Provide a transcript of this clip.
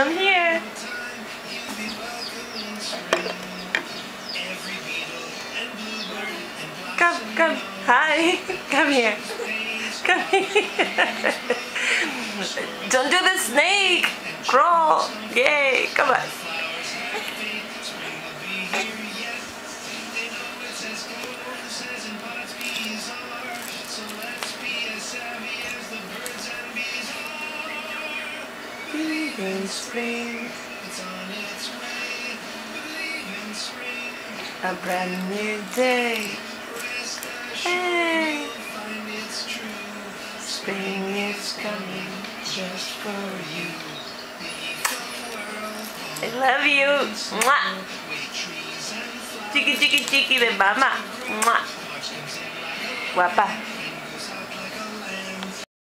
Come here. Come. Hi. Come here. Come here. Don't do the snake. Crawl. Yay. Come on. In spring, a brand new day. Hey, spring is coming just for you. I love you. Mwah. Chiqui de mama. Mwah. Guapa.